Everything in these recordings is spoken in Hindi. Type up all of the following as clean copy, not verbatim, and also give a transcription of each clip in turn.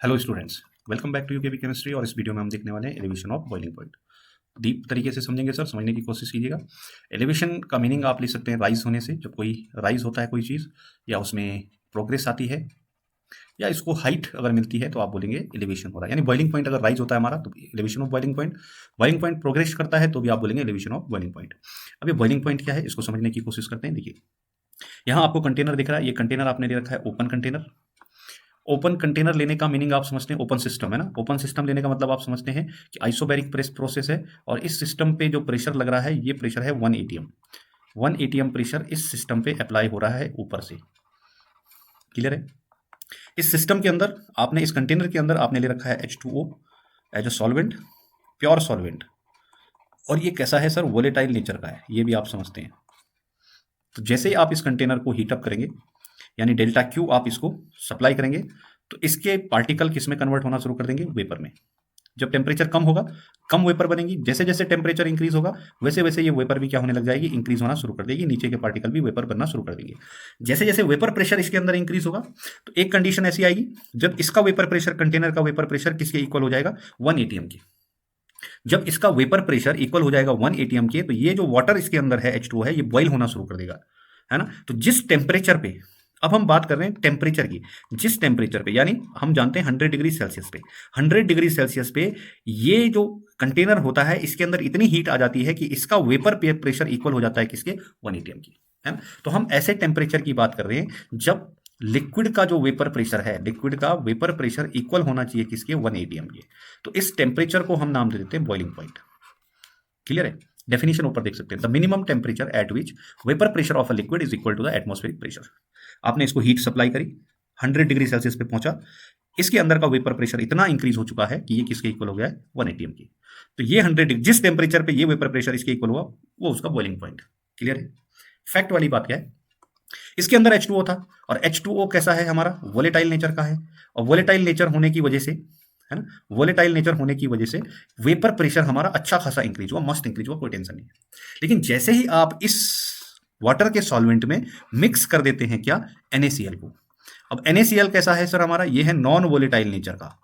Hello students, welcome back to UKB chemistry. और इस वीडियो में हम देखने वाले हैं elevation of boiling point. Deep तरीके से समझेंगे सर, समझने की कोशिश कीजिएगा। एलिवेशन का मीनिंग आप ले सकते हैं राइज होने से। जब कोई राइज होता है कोई चीज़, या उसमें प्रोग्रेस आती है, या इसको हाइट अगर मिलती है तो आप बोलेंगे एलिवेशन हो रहा है। यानी बॉइलिंग पॉइंट अगर राइज होता है हमारा तो elevation of boiling point. Boiling point progress करता है तो भी आप बोलेंगे एलिवेशन ऑफ बॉइलिंग पॉइंट। अब ये बॉइलिंग पॉइंट क्या है, इसको समझने की कोशिश करते हैं। देखिए, यहाँ आपको कंटेनर दिख रहा है। ये कंटेनर आपने ले रखा है ओपन कंटेनर। ओपन कंटेनर लेने का मीनिंग आप समझते हैं, ओपन सिस्टम है ना। ओपन सिस्टम लेने का मतलब आप समझते हैं कि आइसोबैरिक प्रोसेस है, और इस सिस्टम पे जो प्रेशर लग रहा है ये प्रेशर है 1 एटीएम। 1 एटीएम प्रेशर इस सिस्टम पे अप्लाई हो रहा है ऊपर से। क्लियर है? इस सिस्टम के अंदर आपने, इस कंटेनर के अंदर आपने ले रखा है H2O as a solvent, pure solvent. और ये कैसा है सर, वोलेटाइल नेचर का है, ये भी आप समझते हैं। तो जैसे ही आप इस कंटेनर को हीट अप करेंगे, यानी डेल्टा क्यू आप इसको सप्लाई करेंगे, तो इसके पार्टिकल किस में कन्वर्ट होना शुरू कर देंगे, वेपर में। जब टेम्परेचर कम होगा, कम वेपर बनेगी। जैसे जैसे टेम्परेचर इंक्रीज होगा, वैसे वैसे ये वेपर भी क्या होने लग जाएगी, इंक्रीज होना शुरू कर देगी। नीचे के पार्टिकल भी वेपर बनना शुरू कर देंगे। जैसे जैसे वेपर प्रेशर इसके अंदर इंक्रीज होगा, तो एक कंडीशन ऐसी आएगी जब इसका वेपर प्रेशर, कंटेनर का वेपर प्रेशर किसके इक्वल हो जाएगा, 1 एटीएम के। जब इसका वेपर प्रेशर इक्वल हो जाएगा 1 एटीएम के, तो ये जो वाटर इसके अंदर है, H2O है, ये बॉइल होना शुरू कर देगा, है ना। तो जिस टेम्परेचर पे, अब हम बात कर रहे हैं टेम्परेचर की, जिस टेम्परेचर पे, यानी हम जानते हैं 100 डिग्री सेल्सियस पे, 100 डिग्री सेल्सियस पे ये जो कंटेनर होता है, इसके अंदर इतनी हीट आ जाती है कि इसका वेपर प्रेशर इक्वल हो जाता है किसके, 1 एटीएम की, है ना। तो हम ऐसे टेम्परेचर की बात कर रहे हैं जब लिक्विड का जो वेपर प्रेशर है, लिक्विड का वेपर प्रेशर इक्वल होना चाहिए किसके, 1 एटीएम के। तो इस टेम्परेचर को हम नाम दे देते हैं बॉइलिंग पॉइंट। क्लियर है? डेफिनेशन ऊपर देख सकते हैं, the minimum temperature at which vapour pressure of a liquid is equal to the atmospheric pressure. आपने इसको हीट सप्लाई करी, 100 डिग्री सेल्सियस पे पहुंचा, इसके अंदर का वेपर प्रेशर इतना इंक्रीज हो चुका है कि ये किसके इक्वल हो गया है, 1 एटीएम की। तो ये 100, जिस टेम्परेचर पे ये वेपर प्रेशर इसके इक्वल हुआ, वो उसका बॉइलिंग पॉइंट। क्लियर है? फैक्ट वाली बात क्या है, इसके अंदर H2O था, और H2O कैसा है हमारा, वोलेटाइल नेचर का है। और वोलेटाइल नेचर होने की वजह से, है ना, वोलेटाइल नेचर होने की वजह से वेपर प्रेशर हमारा अच्छा खासा इंक्रीज हुआ, मस्त इंक्रीज हुआ, कोई टेंशन नहीं है। लेकिन जैसे ही आप इस वाटर के सॉल्वेंट में मिक्स कर देते हैं क्या, NaCl को। अब NaCl कैसा है सर हमारा, ये है नॉन वोलेटाइल नेचर का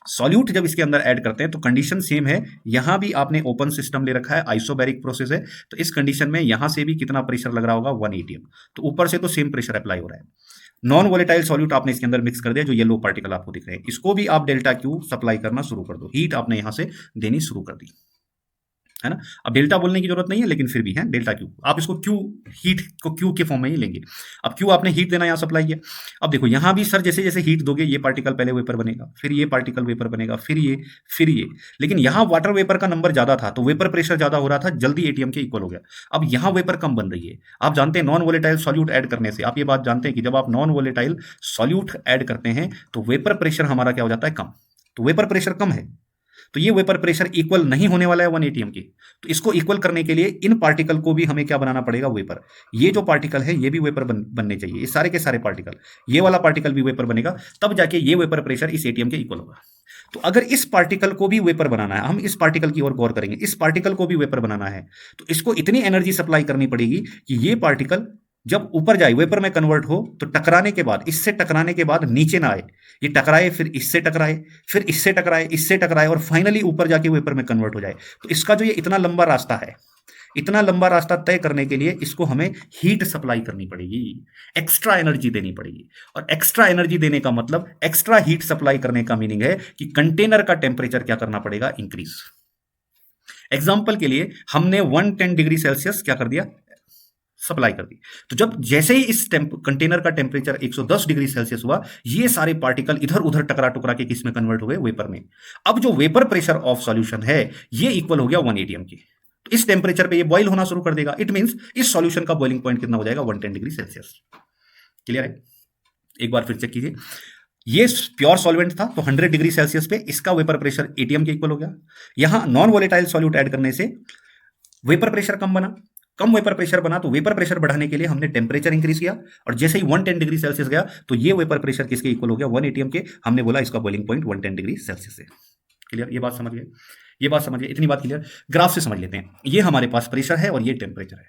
सॉल्यूट। जब इसके अंदर ऐड करते हैं तो कंडीशन सेम है। यहां भी आपने ओपन सिस्टम ले रखा है, आइसोबैरिक प्रोसेस है, तो इस कंडीशन में यहां से भी कितना प्रेशर लग रहा होगा, 1 एटीएम। तो ऊपर से तो सेम प्रेशर अप्लाई हो रहा है। नॉन वोलेटाइल सॉल्यूट आपने इसके अंदर मिक्स कर दिया, जो येलो पार्टिकल आपको दिख रहे हैं, इसको भी आप डेल्टा क्यू सप्लाई करना शुरू कर दो। हीट आपने यहां से देनी शुरू कर दी, है ना। अब डेल्टा बोलने की जरूरत नहीं है, लेकिन फिर भी है डेल्टा क्यू। आप इसको क्यू, हीट को क्यू के फॉर्म में ही लेंगे। अब क्यू आपने हीट देना यहां सप्लाई किया। अब देखो यहां भी सर जैसे जैसे हीट दोगे, ये पार्टिकल पहले वेपर बनेगा, फिर ये पार्टिकल वेपर बनेगा, फिर ये, फिर ये। लेकिन यहां वाटर वेपर का नंबर ज्यादा था, तो वेपर प्रेशर ज्यादा हो रहा था, जल्दी एटीएम के इक्वल हो गया। अब यहां वेपर कम बन रही है। आप जानते हैं नॉन वोलेटाइल सॉल्यूट ऐड करने से, आप ये बात जानते हैं कि जब आप नॉन वोलेटाइल सॉल्यूट ऐड करते हैं तो वेपर प्रेशर हमारा क्या हो जाता है, कम। तो वेपर प्रेशर कम है, तो ये वेपर प्रेशर इक्वल नहीं होने वाला है 1 एटीएम के। तो इसको इक्वल करने के लिए इन पार्टिकल को भी हमें क्या बनाना पड़ेगा, वेपर। ये जो पार्टिकल है ये भी वेपर बनने चाहिए, ये सारे के सारे पार्टिकल, ये वाला पार्टिकल भी वेपर बनेगा, तब जाके ये वेपर प्रेशर इस एटीएम के इक्वल होगा। तो अगर इस पार्टिकल को भी वेपर बनाना है, हम इस पार्टिकल की ओर गौर करेंगे, इस पार्टिकल को भी वेपर बनाना है, तो इसको इतनी एनर्जी सप्लाई करनी पड़ेगी कि ये पार्टिकल जब ऊपर जाए, वेपर में कन्वर्ट हो, तो टकराने के बाद, इससे टकराने के बाद नीचे ना आए, ये टकराए, फिर इससे टकराए, फिर इससे टकराए, इससे टकराए, और फाइनली ऊपर जाके वेपर में कन्वर्ट हो जाए। तो इसका जो ये इतना लंबा रास्ता है, इतना लंबा रास्ता तय करने के लिए इसको हमें हीट सप्लाई करनी पड़ेगी, एक्स्ट्रा एनर्जी देनी पड़ेगी। और एक्स्ट्रा एनर्जी देने का मतलब, एक्स्ट्रा हीट सप्लाई करने का मीनिंग है कि कंटेनर का टेम्परेचर क्या करना पड़ेगा, इंक्रीज। एग्जाम्पल के लिए हमने 110 डिग्री सेल्सियस क्या कर दिया, सप्लाई कर दी। तो जब जैसे ही इस कंटेनर का टेम्परेचर 110 डिग्री सेल्सियस हुआ, ये सारे पार्टिकल इधर उधर टकरा टुकरा के किस में कन्वर्ट हो गए, वेपर में। अब जो वेपर प्रेशर ऑफ सॉल्यूशन है ये इक्वल हो गया 1 एटीएम के। तो इस टेम्परेचर पे ये बॉइल होना शुरू कर देगा। इट मींस इस सॉल्यूशन का बॉइलिंग पॉइंट कितना हो जाएगा, 110 डिग्री सेल्सियस। क्लियर है? एक बार फिर चेक कीजिए, ये प्योर सॉल्वेंट था, तो 100 डिग्री सेल्सियस पे इसका वेपर प्रेशर एटीएम के इक्वल हो गया। यहां नॉन वोलेटाइल सॉल्यूट ऐड करने से वेपर प्रेशर कम बना, कम वेपर प्रेशर बना, तो वेपर प्रेशर बढ़ाने के लिए हमने टेम्परेचर इंक्रीज किया, और जैसे ही 110 डिग्री सेल्सियस गया, तो ये वेपर प्रेशर किसके इक्वल हो गया, 1 एटीएम के। हमने बोला इसका बॉइलिंग पॉइंट 110 डिग्री सेल्सियस है। क्लियर? ये बात समझिए, ये बात समझिए, इतनी बात क्लियर। ग्राफ से समझ लेते हैं, ये हमारे पास प्रेशर है और ये टेम्परेचर है।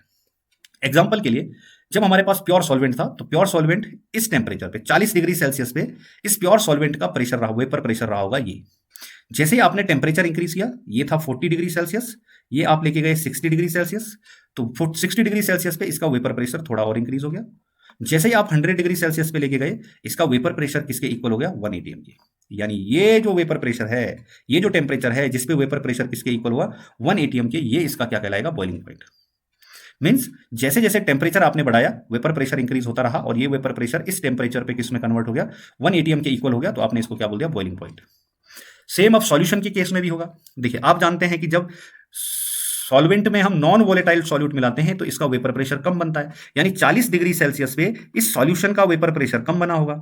एग्जाम्पल के लिए, जब हमारे पास प्योर सॉल्वेंट था, तो प्योर सॉल्वेंट इस टेम्परेचर पे 40 डिग्री सेल्सियस पे इस प्योर सॉल्वेंट का प्रेशर रहा, वेपर प्रेशर रहा होगा ये। जैसे ही आपने टेम्परेचर इंक्रीज किया, ये था 40 डिग्री सेल्सियस, ये आप लेके गए 60 डिग्री सेल्सियस, तो 60 डिग्री सेल्सियस पे इसका वेपर प्रेशर थोड़ा और इंक्रीज हो गया। जैसे ही आप 100 डिग्री सेल्सियस पे लेके गए, इसका वेपर प्रेशर किसके इक्वल हो गया? 1 एटीएम के। यानी ये जो वेपर प्रेशर है, ये जो टेम्परेचर है जिसपे वेपर प्रेशर किसके इक्वल हुआ? 1 एटीएम के, ये इसका क्या कहलाएगा? Boiling point. मीन्स जैसे जैसे टेम्परेचर आपने बढ़ाया, वेपर प्रेशर इंक्रीज होता रहा, और ये वेपर प्रेशर इस टेम्परेचर पे किस में कन्वर्ट हो गया? 1 एटीएम के इक्वल हो गया, तो आपने इसको क्या बोल दिया? Boiling point. सेम अब सॉल्यूशन के केस में भी होगा। देखिए, आप जानते हैं कि जब सॉल्वेंट में हम नॉन वोलेटाइल सॉल्यूट मिलाते हैं तो इसका वेपर प्रेशर कम बनता है, यानी 40 डिग्री सेल्सियस पे इस सॉल्यूशन का वेपर प्रेशर कम बना होगा।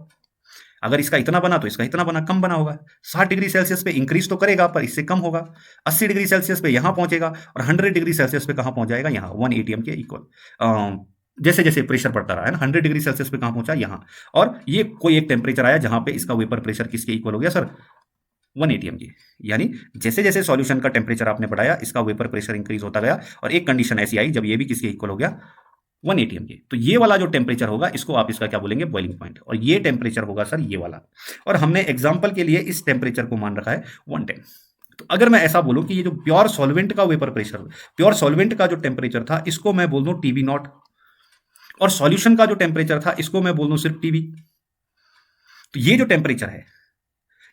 अगर इसका इतना बना तो इसका इतना बना, कम बना होगा। 60 डिग्री सेल्सियस पे इंक्रीज तो करेगा पर इससे कम होगा। 80 डिग्री सेल्सियस पे यहां पहुंचेगा, और 100 डिग्री सेल्सियस पे कहां पहुंच जाएगा? यहां 1 एटीएम के इक्वल। जैसे जैसे प्रेशर बढ़ता रहा है ना, 100 डिग्री सेल्सियस पे कहां पहुंचा? यहां। और ये कोई एक टेम्परेचर आया जहां पे इसका वेपर प्रेशर किसके इक्वल हो गया सर? 1 एटीएम की। यानी जैसे जैसे सॉल्यूशन का टेम्परेचर आपने बढ़ाया, इसका वेपर प्रेशर इंक्रीज होता गया, और एक कंडीशन ऐसी आई जब ये भी किसके इक्वल हो गया? 1 एटीएम के। तो ये वाला जो टेम्परेचर होगा, इसको आप इसका क्या बोलेंगे? Boiling point. और ये टेम्परेचर होगा सर ये वाला, और हमने एग्जाम्पल के लिए इस टेम्परेचर को मान रखा है 110। तो अगर मैं ऐसा बोलूं कि ये जो प्योर सॉल्वेंट का वेपर प्रेशर, प्योर सॉल्वेंट का जो टेम्परेचर था, इसको मैं बोल दूं टीबी नॉट, और सॉल्यूशन का जो टेम्परेचर था इसको मैं बोल दूं सिर्फ टीबी। तो ये जो टेम्परेचर है,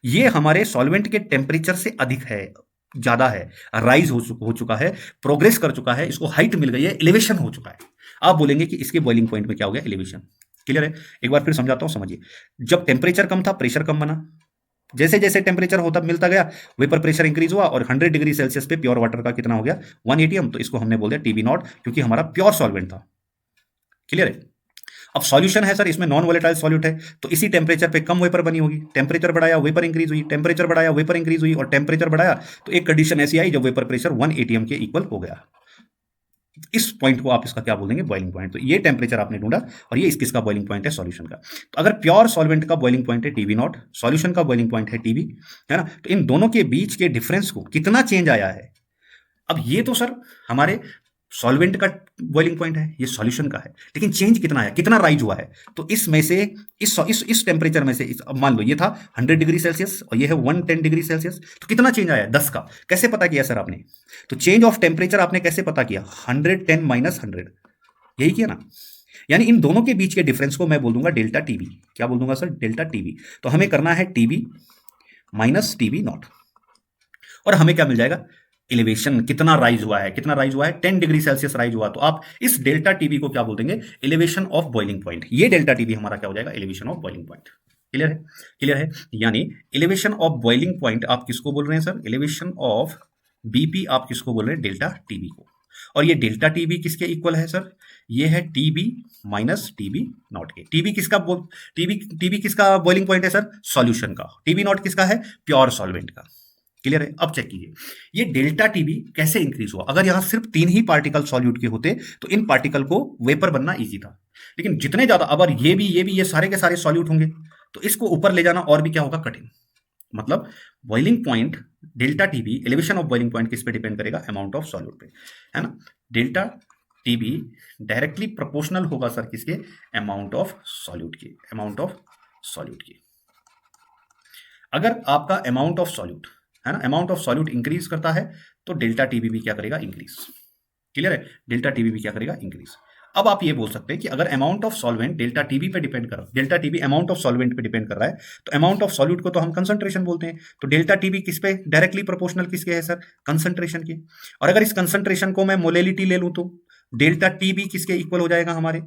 ये हमारे सॉल्वेंट के टेम्परेचर से अधिक है, ज्यादा है, राइज हो चुका है, प्रोग्रेस कर चुका है, इसको हाइट मिल गई है, एलिवेशन हो चुका है। आप बोलेंगे कि इसके बॉइलिंग पॉइंट में क्या हो गया? एलिवेशन। क्लियर है? एक बार फिर समझाता हूं, समझिए। जब टेम्परेचर कम था, प्रेशर कम बना। जैसे जैसे टेम्परेचर होता मिलता गया, वेपर प्रेशर इंक्रीज हुआ, और 100 डिग्री सेल्सियस पे प्योर वाटर का कितना हो गया? 1 एटीएम। तो इसको हमने बोल दिया टीबी नॉट, क्योंकि हमारा प्योर सॉल्वेंट था। क्लियर है? अब सॉल्यूशन है सर, इसमें नॉन वोलेटाइल सॉल्यूट है, तो इसी टेम्परेचर पे कम वेपर बनी होगी। टेम्परेचर बढ़ाया, वेपर इंक्रीज हुई, टेम्परेचर बढ़ाया, वेपर इंक्रीज हुई, और टेम्परेचर बढ़ाया तो एक कंडीशन ऐसी आई जब वेपर प्रेशर 1 एटीएम के इक्वल हो गया। इस पॉइंट को आप इसका क्या बोल देंगे? Boiling point. तो ये टेम्परेचर आपने ढूंढा, और ये किसका बॉइलिंग पॉइंट है? सॉल्यूशन का। तो अगर प्योर सॉल्वेंट का बॉइलिंग पॉइंट है टीबी नॉट, सॉल्यूशन का बॉइलिंग पॉइंट है टीबी, है ना, तो इन दोनों के बीच के डिफरेंस को कितना चेंज आया है? अब ये तो सर हमारे सॉल्वेंट का बॉइलिंग पॉइंट है, ये सॉल्यूशन का है, लेकिन चेंज कितना है, कितना राइज हुआ है? तो इसमें से इस टेम्परेचर में से अब मान लो ये था 100 डिग्री सेल्सियस, और ये है 110 डिग्री सेल्सियस, तो कितना चेंज आया? 10 का। कैसे पता किया सर आपने? तो चेंज ऑफ टेम्परेचर आपने कैसे पता किया? 110 माइनस 100, यही किया ना। यानी इन दोनों के बीच के डिफरेंस को मैं बोल दूंगा डेल्टा टीबी। क्या बोल दूंगा सर? Delta TB. तो हमें करना है टीबी माइनस टीबी नॉट, और हमें क्या मिल जाएगा? एलिवेशन कितना राइज हुआ है? कितना राइज हुआ है? 10 डिग्री सेल्सियस राइज हुआ। तो आप इस डेल्टा टीबी को क्या बोल देंगे? Elevation of boiling point. ये डेल्टा टीबी हमारा क्या हो जाएगा? Elevation of boiling point. Clear है? क्लियर है? यानी एलिवेशन ऑफ बॉइलिंग पॉइंट आप किसको बोल रहे हैं सर? एलिवेशन ऑफ बीपी आप किसको बोल रहे हैं? डेल्टा टीबी को। और ये डेल्टा टीबी किसके इक्वल है सर? ये है टीबी माइनस टीबी नॉट के। टीबी किसका बॉइलिंग पॉइंट है सर? सॉल्यूशन का। टीबी नॉट किसका है? प्योर सॉल्वेंट का। क्लियर है? अब चेक कीजिए, ये डेल्टा टीबी कैसे इंक्रीज हुआ। अगर यहां सिर्फ 3 ही पार्टिकल सॉल्यूट के होते तो इन पार्टिकल को वेपर बनना इजी था, लेकिन जितने ज्यादा, अब ये सारे के सारे सॉल्यूट होंगे, तो इसको ऊपर ले जाना और भी क्या होगा? कठिन। मतलब boiling point delta TB, elevation of boiling point किस पे डिपेंड करेगा? अमाउंट ऑफ सॉल्यूट पे, है ना। डेल्टा टीबी डायरेक्टली प्रोपोर्शनल होगा सर किसके? अमाउंट ऑफ सॉल्यूट के। अमाउंट ऑफ सॉल्यूट के। अगर आपका अमाउंट ऑफ सॉल्यूट, है ना, अमाउंट ऑफ सॉल्यूट इंक्रीज करता है, तो डेल्टा टीबी भी क्या करेगा? इंक्रीज। क्लियर है? डेल्टा टीबी भी क्या करेगा? इंक्रीज। अब आप ये बोल सकते हैं कि अगर amount of solvent delta TB पे डिपेंड कर रहा है, delta TB amount of solvent पे डिपेंड कर रहा है, तो अमाउंट ऑफ सॉल्यूट को तो हम कंसंट्रेशन बोलते हैं, तो डेल्टा टीबी किस पे डायरेक्टली प्रोपोर्शनल किसके है सर? कंसंट्रेशन के। और अगर इस कंसंट्रेशन को मैं मोलेलिटी ले लूं, तो डेल्टा टीबी किसके इक्वल हो जाएगा? हमारे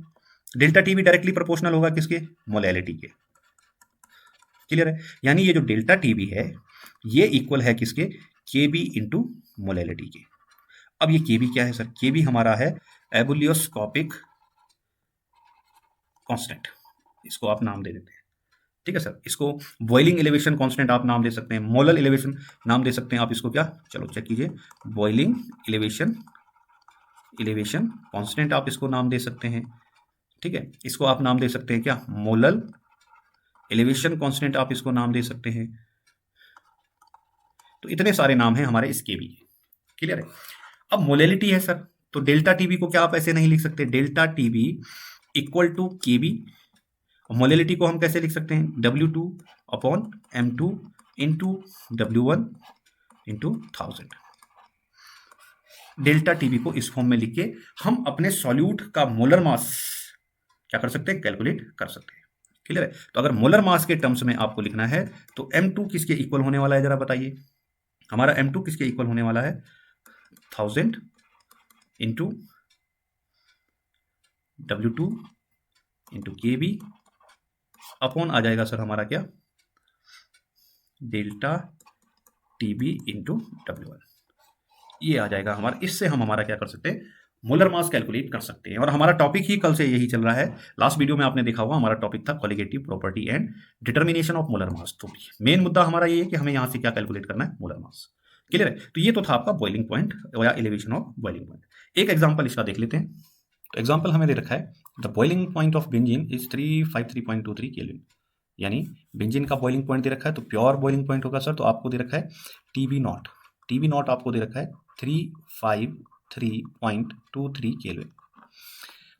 डेल्टा टीबी डायरेक्टली प्रोपोर्शनल होगा किसके? मोलेलिटी के। क्लियर है? यानी ये जो डेल्टा टीबी है, ये इक्वल है किसके? के बी इंटू मोलेलिटी के। अब ये के बी क्या है सर? के बी हमारा है एबुलियोस्कोपिक कांस्टेंट, इसको आप नाम दे देते हैं। ठीक है सर, इसको बॉइलिंग एलिवेशन कांस्टेंट आप नाम दे सकते हैं, मोलल एलिवेशन नाम दे सकते हैं आप इसको। क्या? चलो चेक कीजिए, बॉइलिंग एलिवेशन कांस्टेंट आप इसको नाम दे सकते हैं। ठीक है, इसको आप नाम दे सकते हैं क्या? मोलल एलिवेशन कांस्टेंट आप इसको नाम दे सकते हैं। तो इतने सारे नाम हैं हमारे इस के भी। क्लियर है? अब मोलेलिटी है सर, तो डेल्टा टीबी को क्या आप ऐसे नहीं लिख सकते, delta TB equal to KB, molality को हम कैसे लिख सकते हैं, W2 upon M2 into W1 into 1000। Delta TB को इस फॉर्म में लिख के हम अपने सॉल्यूट का मोलर मास क्या कर सकते हैं, कैलकुलेट कर सकते हैं। क्लियर है। तो अगर मोलर मास के टर्म्स में आपको लिखना है तो M2 किसके इक्वल होने वाला है, जरा बताइए। हमारा M2 किसके इक्वल होने वाला है, 1000 into W2 into KB upon आ जाएगा सर हमारा क्या, डेल्टा टीबी इंटू W1। ये आ जाएगा हमारा, इससे हम हमारा क्या कर सकते हैं, मोलर मास कैलकुलेट कर सकते हैं। और हमारा टॉपिक ही कल से यही चल रहा है। लास्ट वीडियो में आपने देखा होगा हमारा टॉपिक था colligative property and determination of molar mass. तो मेन मुद्दा हमारा ये है कि हमें यहाँ से क्या कैलकुलेट करना है, मोलर मास। क्लियर है। तो ये तो था आपका बॉइलिंग पॉइंट या एलिवेशन ऑफ बॉइलिंग पॉइंट। एक एग्जाम्पल इसका देख लेते हैं। तो एग्जाम्पल हमें दे रखा है the boiling point of benzene is 353.23 kelvin, यानी बेंजीन का बॉइलिंग पॉइंट दे रखा है। तो प्योर बॉइलिंग पॉइंट होगा सर, तो आपको दे रखा है टीबी नॉट। टीबी नॉट आपको दे रखा है 353.23 kelvin.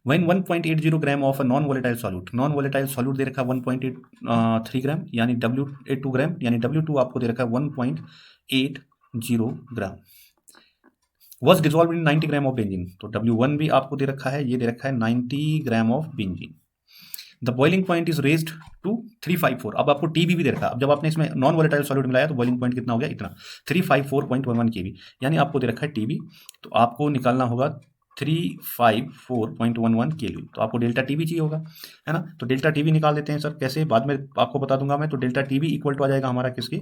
When 1.80 gram of a non volatile solute, non volatile solute दे रखा है 1.83 ग्राम यानी W2 ग्राम, यानी W2 आपको दे रखा है 1.80 gram, was dissolve in 90 gram of benzene. तो W1 भी आपको दे रखा है, ये दे रखा है 90 gram of benzene. The boiling point is raised to 354। अब आपको टीबी भी दे रखा है। अब जब आपने इसमें नॉन वोलेटाइल सॉल्यूट मिलाया तो बॉइलिंग पॉइंट कितना हो गया, इतना 354.11 केवी, यानी आपको दे रखा है टीबी। तो आपको निकालना होगा 354.11 केल्विन। तो आपको डेल्टा टीबी चाहिए होगा, है ना। तो डेल्टा टीबी निकाल देते हैं सर, कैसे बाद में आपको बता दूंगा मैं। तो डेल्टा टीबी इक्वल टू आ जाएगा हमारा किसके,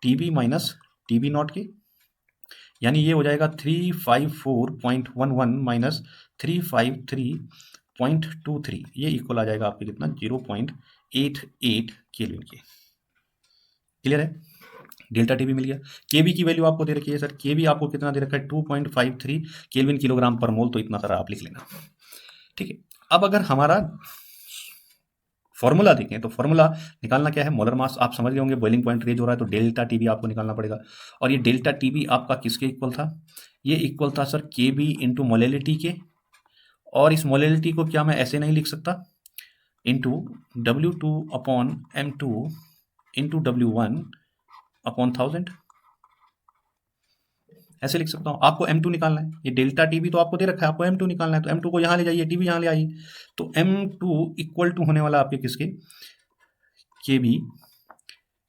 टीबी माइनस टीबी नॉट के, यानी ये हो जाएगा 354.11 माइनस 353.23, ये इक्वल आ जाएगा आपके कितना, 0.88 केल्विन के। क्लियर है। डेल्टा टीबी मिल गया। केबी की वैल्यू आपको दे रखी है सर, केबी आपको कितना दे रखा है, 2.53 केल्विन किलोग्राम पर मोल। तो इतना सारा आप लिख लेना, ठीक है। अब अगर हमारा फॉर्मूला देखें तो फॉर्मूला निकालना क्या है, मोलर मास। आप समझ गए होंगे बॉइलिंग पॉइंट रेज हो रहा है तो डेल्टा टीबी आपको निकालना पड़ेगा। और ये डेल्टा टीबी आपका किसके इक्वल था, ये इक्वल था सर केबी इंटू मोलिलिटी के। और इस मोलिलिटी को क्या मैं ऐसे नहीं लिख सकता, into W2 upon M2 into W1 upon 1000, ऐसे लिख सकता हूं। आपको M2 निकालना है, ये डेल्टा टीबी तो आपको दे रखा है, आपको M2 निकालना है। तो M2 को यहां ले जाइए, टीबी यहां ले आइए। तो M2 इक्वल टू होने वाला आपके किसके, KB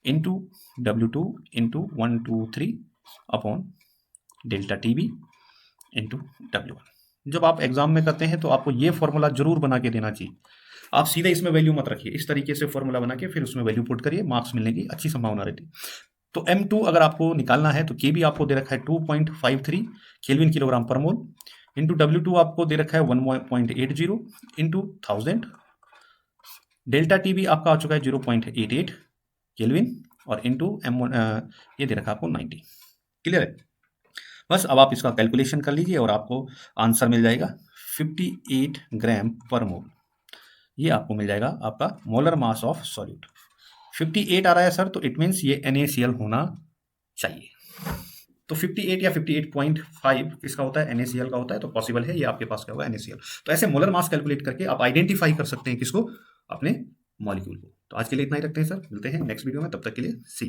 into W2 into 123 upon delta TB into W1। जब आप एग्जाम में करते हैं तो आपको ये फॉर्मूला जरूर बना के देना चाहिए। आप सीधे इसमें वैल्यू मत रखिए, इस तरीके से फॉर्मूला बना के फिर उसमें वैल्यू पुट करिए, मार्क्स मिलने की अच्छी संभावना रहती। तो M2 अगर आपको निकालना है तो KB आपको दे रखा है 2.53 केल्विन किलोग्राम पर मोल, इंटू W2 आपको दे रखा है 1.80 इंटू 1000, डेल्टा टीबी आपका आ चुका है 0.88 केल्विन, और इंटू M1 ये दे रखा है आपको 90। क्लियर है। बस अब आप इसका कैलकुलेशन कर लीजिए और आपको आंसर मिल जाएगा 58 ग्राम पर मोल। ये आपको मिल जाएगा आपका मोलर मास ऑफ सॉल्यूट। 58 आ रहा है सर, तो इट मीन्स ये NaCl होना चाहिए। तो 58 या 58.5 किसका होता है, NaCl का होता है। तो पॉसिबल है ये आपके पास क्या होगा, NaCl। तो ऐसे मोलर मास कैलकुलेट करके आप आइडेंटिफाई कर सकते हैं किसको, अपने मॉलिक्यूल को। तो आज के लिए इतना ही रखते हैं सर, मिलते हैं नेक्स्ट वीडियो में, तब तक के लिए सी।